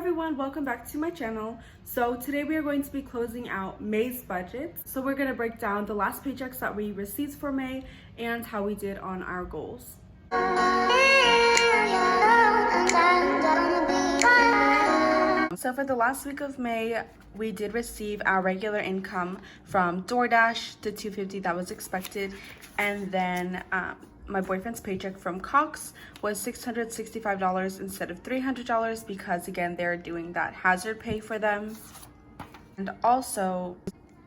everyone, welcome back to my channel. So today we are going to be closing out May's budget. So we're going to break down the last paychecks that we received for May and how we did on our goals. So for the last week of May, we did receive our regular income from DoorDash, the $250 that was expected, and then my boyfriend's paycheck from Cox was $665 instead of $300 because again they're doing that hazard pay for them. And also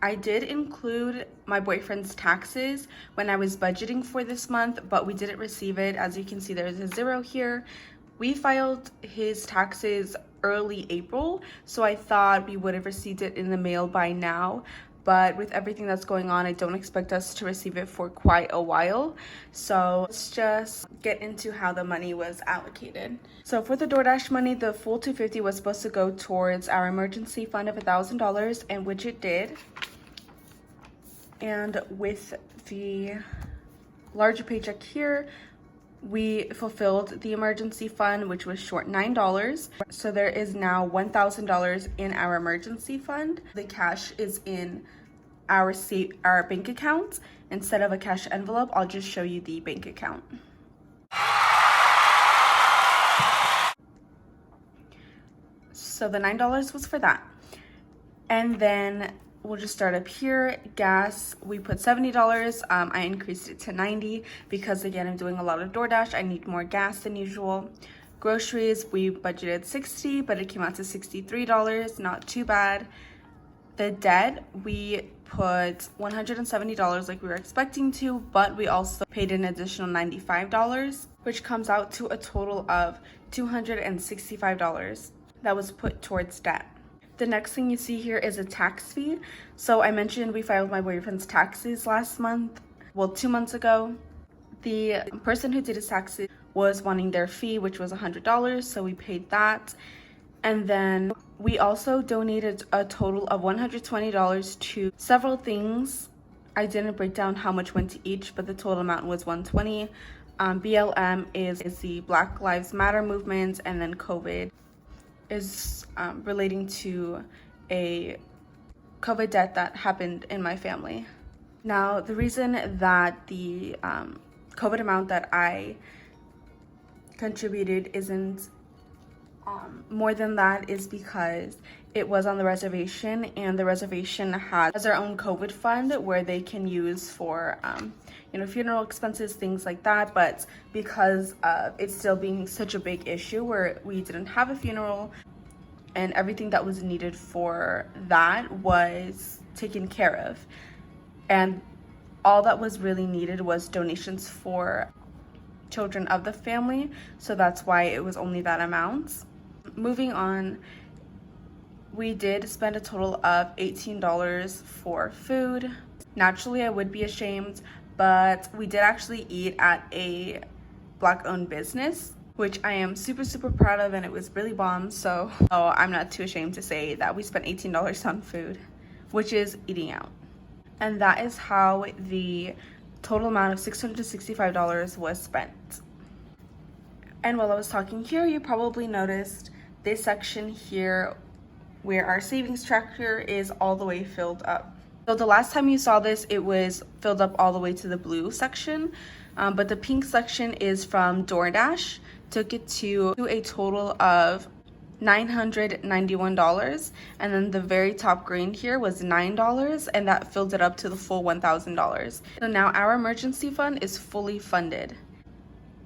I did include my boyfriend's taxes when I was budgeting for this month, but we didn't receive it. As you can see, there's a 0 here. We filed his taxes early April, so I thought we would have received it in the mail by now. But with everything that's going on, I don't expect us to receive it for quite a while. So let's just get into how the money was allocated. So for the DoorDash money, the full $250 was supposed to go towards our emergency fund of $1,000, and which it did. And with the larger paycheck here, we fulfilled the emergency fund, which was short $9. So there is now $1,000 in our emergency fund. The cash is in our bank account. Instead of a cash envelope, I'll just show you the bank account. So the $9 was for that. And then we'll just start up here. Gas, we put $70. I increased it to $90 because again, I'm doing a lot of DoorDash. I need more gas than usual. Groceries, we budgeted $60, but it came out to $63. Not too bad. The debt, we put $170 like we were expecting to, but we also paid an additional $95, which comes out to a total of $265 that was put towards debt. The next thing you see here is a tax fee. So I mentioned we filed my boyfriend's taxes last month, well 2 months ago. The person who did his taxes was wanting their fee, which was $100, so we paid that. And then we also donated a total of $120 to several things. I didn't break down how much went to each, but the total amount was $120. BLM is the Black Lives Matter movement, and then COVID is relating to a COVID death that happened in my family. Now, the reason that the COVID amount that I contributed isn't more than that is because it was on the reservation, and the reservation has their own COVID fund where they can use for funeral expenses, things like that. But because of it still being such a big issue where we didn't have a funeral and everything that was needed for that was taken care of, and all that was really needed was donations for children of the family, so that's why it was only that amount. Moving on, we did spend a total of $18 for food. Naturally, I would be ashamed, but we did actually eat at a Black-owned business, which I am super proud of, and it was really bomb. So I'm not too ashamed to say that we spent $18 on food, which is eating out. And that is how the total amount of $665 was spent. And while I was talking here, you probably noticed this section here where our savings tracker is all the way filled up. So the last time you saw this, it was filled up all the way to the blue section, but the pink section is from DoorDash. Took it to a total of $991, and then the very top green here was $9, and that filled it up to the full $1,000. So now our emergency fund is fully funded,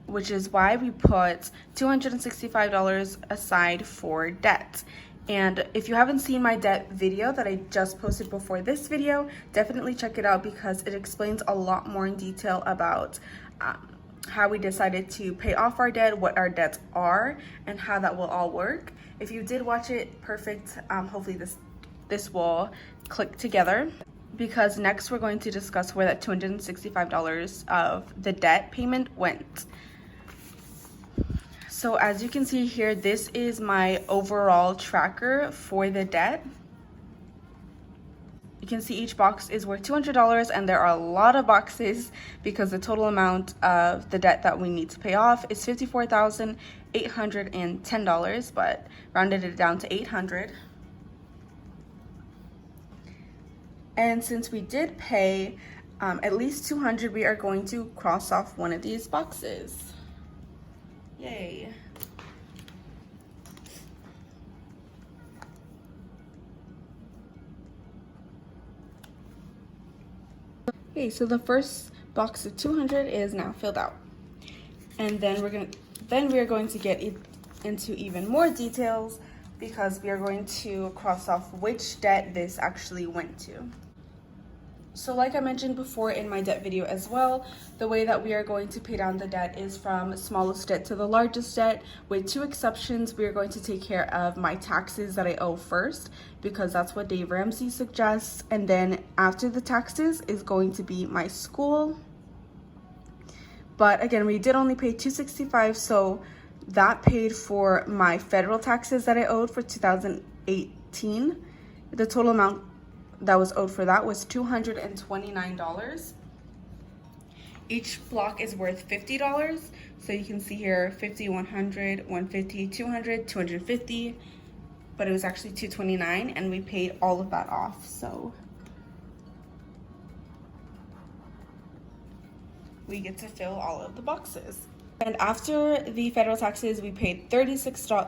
which is why we put $265 aside for debt. And if you haven't seen my debt video that I just posted before this video, definitely check it out because it explains a lot more in detail about how we decided to pay off our debt, what our debts are, and how that will all work. If you did watch it, perfect. Hopefully this will click together, because next we're going to discuss where that $265 of the debt payment went. So as you can see here, this is my overall tracker for the debt. You can see each box is worth $200, and there are a lot of boxes because the total amount of the debt that we need to pay off is $54,810, but rounded it down to $800. And since we did pay at least $200, we are going to cross off one of these boxes. Yay. Okay, so the first box of 200 is now filled out. And then we are going to get into even more details because we are going to cross off which debt this actually went to. So like I mentioned before in my debt video as well, the way that we are going to pay down the debt is from smallest debt to the largest debt, with two exceptions. We are going to take care of my taxes that I owe first because that's what Dave Ramsey suggests, and then after the taxes is going to be my school. But again, we did only pay $265, so that paid for my federal taxes that I owed for 2018. The total amount that was owed for that was $229. Each block is worth $50, so you can see here 50, 100, 150, 200, 250, but it was actually $229, and we paid all of that off. So we get to fill all of the boxes. And after the federal taxes, we paid a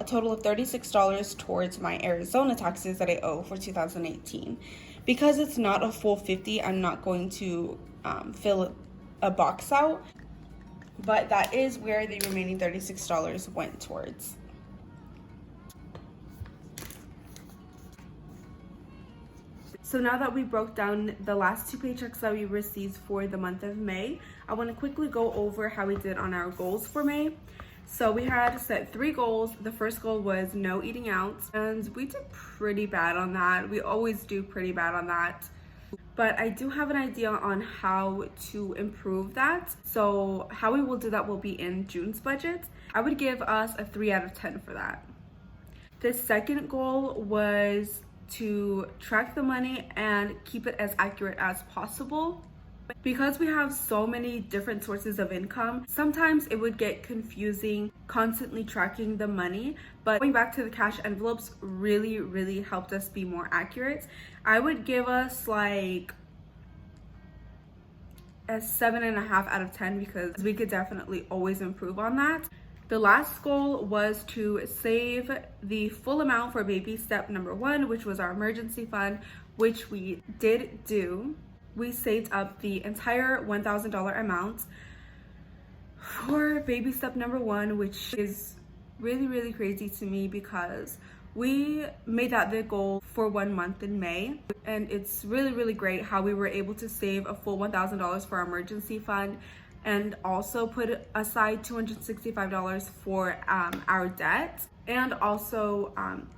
total of $36 towards my Arizona taxes that I owe for 2018. Because it's not a full 50, I'm not going to fill a box out, but that is where the remaining $36 went towards. So now that we broke down the last two paychecks that we received for the month of May, I want to quickly go over how we did on our goals for May. So we had set 3 goals. The first goal was no eating out, and we did pretty bad on that. We always do pretty bad on that. But I do have an idea on how to improve that. So how we will do that will be in June's budget. I would give us a 3 out of 10 for that. The second goal was to track the money and keep it as accurate as possible. Because we have so many different sources of income, sometimes it would get confusing constantly tracking the money, but going back to the cash envelopes really helped us be more accurate. I would give us like a 7.5 out of 10 because we could definitely always improve on that. The last goal was to save the full amount for baby step number 1, which was our emergency fund, which we did do. We saved up the entire $1,000 amount for baby step number 1, which is really crazy to me because we made that the goal for 1 month in May, and it's really great how we were able to save a full $1,000 for our emergency fund and also put aside $265 for our debt, and also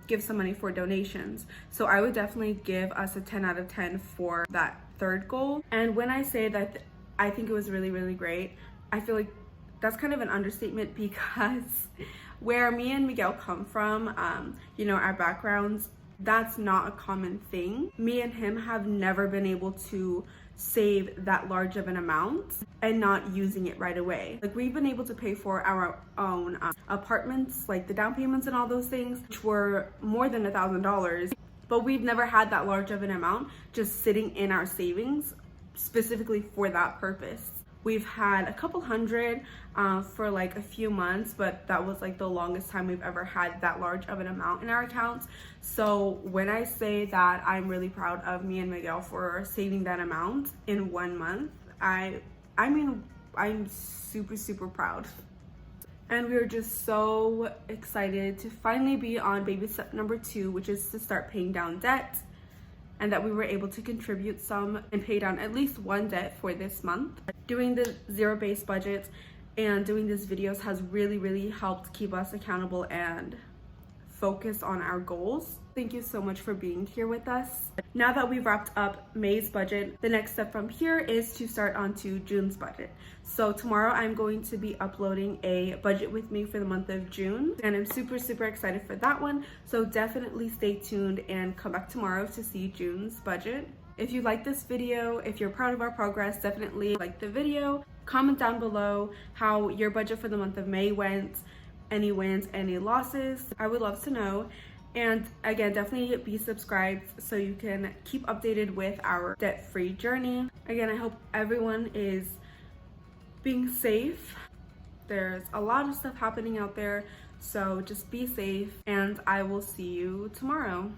give some money for donations. So I would definitely give us a 10 out of 10 for that third goal. And when I say that I think it was really great, I feel like that's kind of an understatement because where me and Miguel come from, you know, our backgrounds, that's not a common thing. Me and him have never been able to save that large of an amount and not using it right away. Like, we've been able to pay for our own apartments, like the down payments and all those things, which were more than $1,000, but we've never had that large of an amount just sitting in our savings specifically for that purpose. We've had a couple hundred for like a few months, but that was like the longest time we've ever had that large of an amount in our accounts. So when I say that I'm really proud of me and Miguel for saving that amount in 1 month, I mean, I'm super proud. And we were just so excited to finally be on baby step number 2, which is to start paying down debt, and that we were able to contribute some and pay down at least 1 debt for this month. Doing the zero-based budget and doing these videos has really helped keep us accountable and focus on our goals. Thank you so much for being here with us. Now that we've wrapped up May's budget, the next step from here is to start onto June's budget. So tomorrow I'm going to be uploading a budget with me for the month of June, and I'm super excited for that one. So definitely stay tuned and come back tomorrow to see June's budget. If you like this video, if you're proud of our progress, definitely like the video. Comment down below how your budget for the month of May went, any wins, any losses. I would love to know. And again, definitely be subscribed so you can keep updated with our debt-free journey. Again, I hope everyone is being safe. There's a lot of stuff happening out there, so just be safe, and I will see you tomorrow.